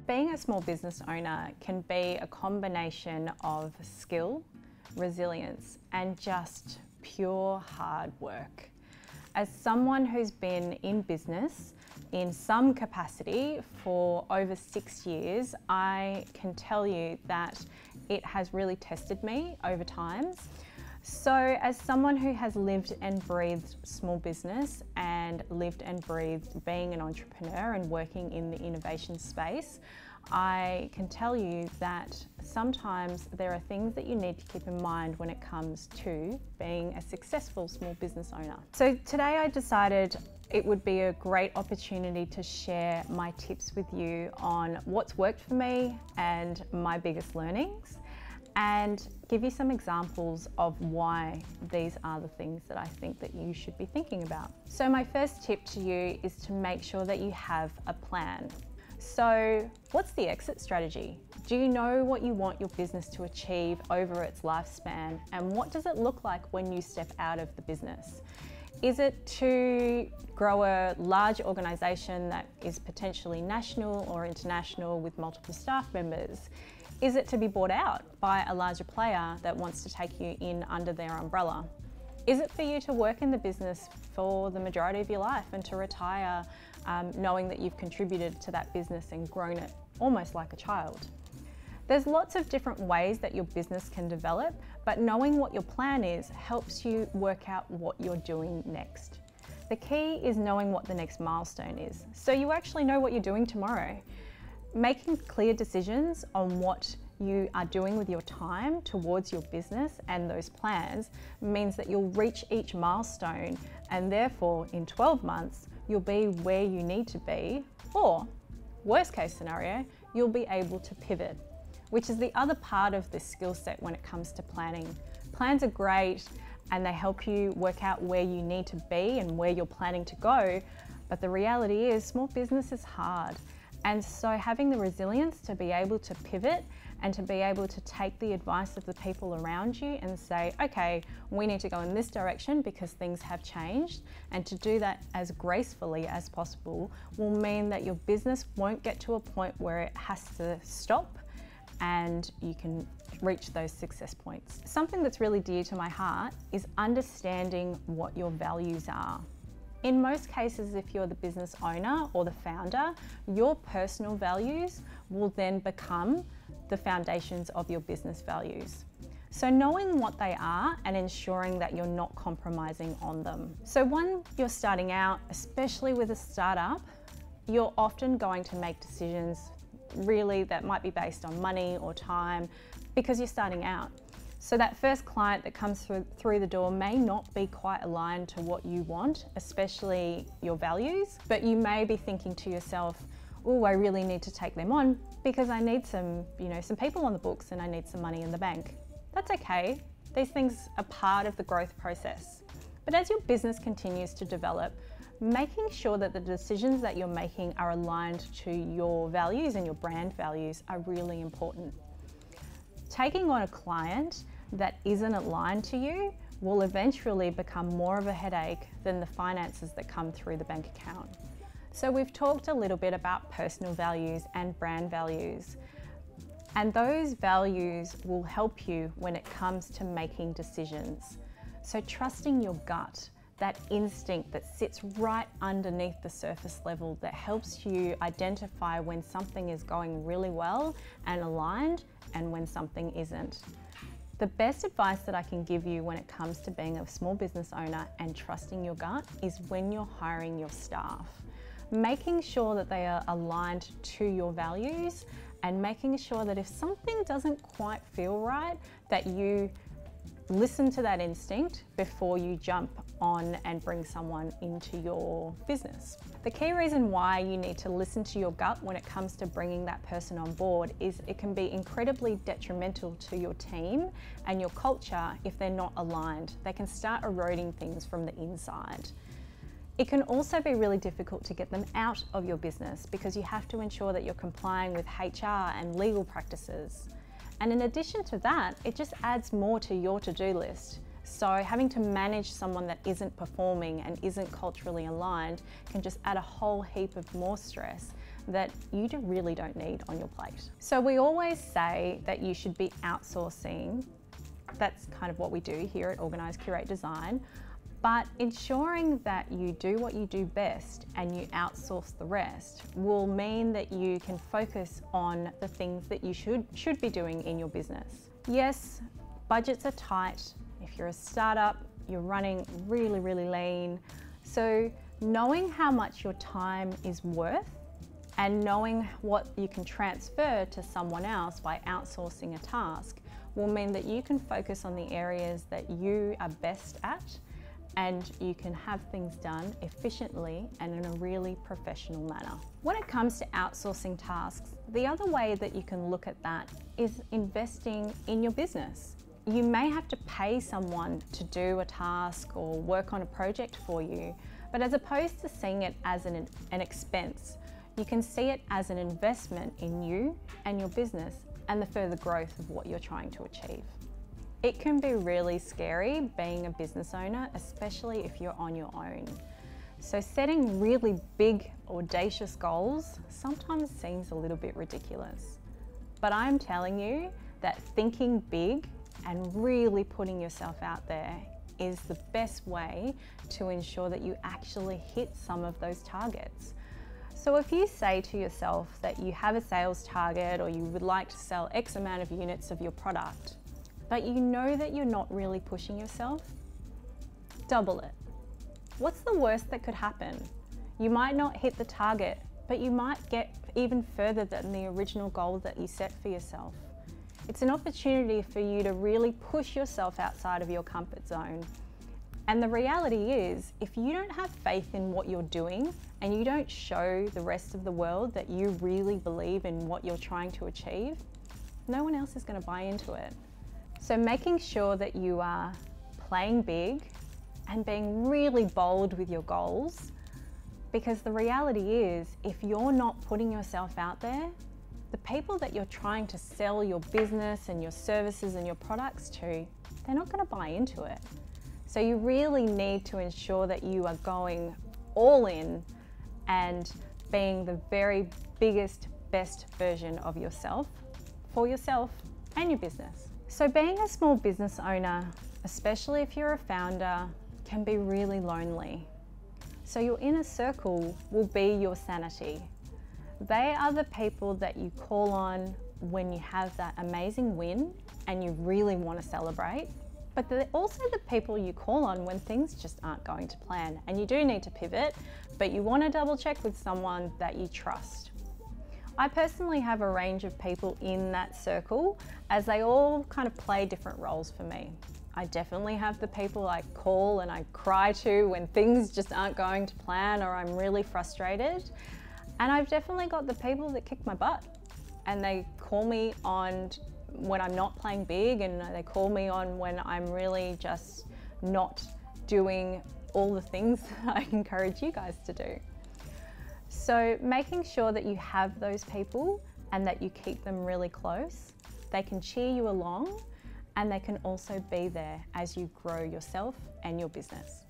Being a small business owner can be a combination of skill, resilience, and just pure hard work. As someone who's been in business in some capacity for over 6 years, I can tell you that it has really tested me over time. So as someone who has lived and breathed small business and lived and breathed being an entrepreneur and working in the innovation space, I can tell you that sometimes there are things that you need to keep in mind when it comes to being a successful small business owner. So today I decided it would be a great opportunity to share my tips with you on what's worked for me and my biggest learnings, and give you some examples of why these are the things that I think that you should be thinking about. So my first tip to you is to make sure that you have a plan. So what's the exit strategy? Do you know what you want your business to achieve over its lifespan, and what does it look like when you step out of the business? Is it to grow a large organisation that is potentially national or international with multiple staff members? Is it to be bought out by a larger player that wants to take you in under their umbrella? Is it for you to work in the business for the majority of your life and to retire knowing that you've contributed to that business and grown it almost like a child? There's lots of different ways that your business can develop, but knowing what your plan is helps you work out what you're doing next. The key is knowing what the next milestone is, so you actually know what you're doing tomorrow. Making clear decisions on what you are doing with your time towards your business and those plans means that you'll reach each milestone, and therefore in 12 months you'll be where you need to be, or worst case scenario, you'll be able to pivot, which is the other part of this skill set when it comes to planning. Plans are great and they help you work out where you need to be and where you're planning to go, but the reality is small business is hard. And so having the resilience to be able to pivot and to be able to take the advice of the people around you and say, okay, we need to go in this direction because things have changed, and to do that as gracefully as possible will mean that your business won't get to a point where it has to stop and you can reach those success points. Something that's really dear to my heart is understanding what your values are. In most cases, if you're the business owner or the founder, your personal values will then become the foundations of your business values. So knowing what they are and ensuring that you're not compromising on them. So when you're starting out, especially with a startup, you're often going to make decisions really that might be based on money or time because you're starting out. So that first client that comes through the door may not be quite aligned to what you want, especially your values, but you may be thinking to yourself, oh, I really need to take them on because I need some people on the books and I need some money in the bank. That's okay. These things are part of the growth process. But as your business continues to develop, making sure that the decisions that you're making are aligned to your values and your brand values are really important. Taking on a client that isn't aligned to you will eventually become more of a headache than the finances that come through the bank account. So we've talked a little bit about personal values and brand values, and those values will help you when it comes to making decisions. So trusting your gut, that instinct that sits right underneath the surface level that helps you identify when something is going really well and aligned and when something isn't. The best advice that I can give you when it comes to being a small business owner and trusting your gut is when you're hiring your staff. Making sure that they are aligned to your values and making sure that if something doesn't quite feel right, that you listen to that instinct before you jump on and bring someone into your business. The key reason why you need to listen to your gut when it comes to bringing that person on board is it can be incredibly detrimental to your team and your culture if they're not aligned. They can start eroding things from the inside. It can also be really difficult to get them out of your business because you have to ensure that you're complying with HR and legal practices. And in addition to that, it just adds more to your to-do list. So having to manage someone that isn't performing and isn't culturally aligned can just add a whole heap of more stress that you really don't need on your plate. So we always say that you should be outsourcing. That's kind of what we do here at Organise.Curate.Design. But ensuring that you do what you do best and you outsource the rest will mean that you can focus on the things that you should be doing in your business. Yes, budgets are tight. If you're a startup, you're running really, really lean. So knowing how much your time is worth and knowing what you can transfer to someone else by outsourcing a task will mean that you can focus on the areas that you are best at, and you can have things done efficiently and in a really professional manner. When it comes to outsourcing tasks, the other way that you can look at that is investing in your business. You may have to pay someone to do a task or work on a project for you, but as opposed to seeing it as an expense, you can see it as an investment in you and your business and the further growth of what you're trying to achieve. It can be really scary being a business owner, especially if you're on your own. So setting really big, audacious goals sometimes seems a little bit ridiculous. But I'm telling you that thinking big and really putting yourself out there is the best way to ensure that you actually hit some of those targets. So if you say to yourself that you have a sales target or you would like to sell X amount of units of your product, but you know that you're not really pushing yourself, double it. What's the worst that could happen? You might not hit the target, but you might get even further than the original goal that you set for yourself. It's an opportunity for you to really push yourself outside of your comfort zone. And the reality is, if you don't have faith in what you're doing and you don't show the rest of the world that you really believe in what you're trying to achieve, no one else is going to buy into it. So making sure that you are playing big and being really bold with your goals, because the reality is, if you're not putting yourself out there, the people that you're trying to sell your business and your services and your products to, they're not going to buy into it. So you really need to ensure that you are going all in and being the very biggest, best version of yourself, for yourself and your business. So being a small business owner, especially if you're a founder, can be really lonely. So your inner circle will be your sanity. They are the people that you call on when you have that amazing win and you really want to celebrate. But they're also the people you call on when things just aren't going to plan and you do need to pivot, but you want to double check with someone that you trust. I personally have a range of people in that circle as they all kind of play different roles for me. I definitely have the people I call and I cry to when things just aren't going to plan or I'm really frustrated. And I've definitely got the people that kick my butt and they call me on when I'm not playing big, and they call me on when I'm really just not doing all the things that I encourage you guys to do. So making sure that you have those people and that you keep them really close, they can cheer you along and they can also be there as you grow yourself and your business.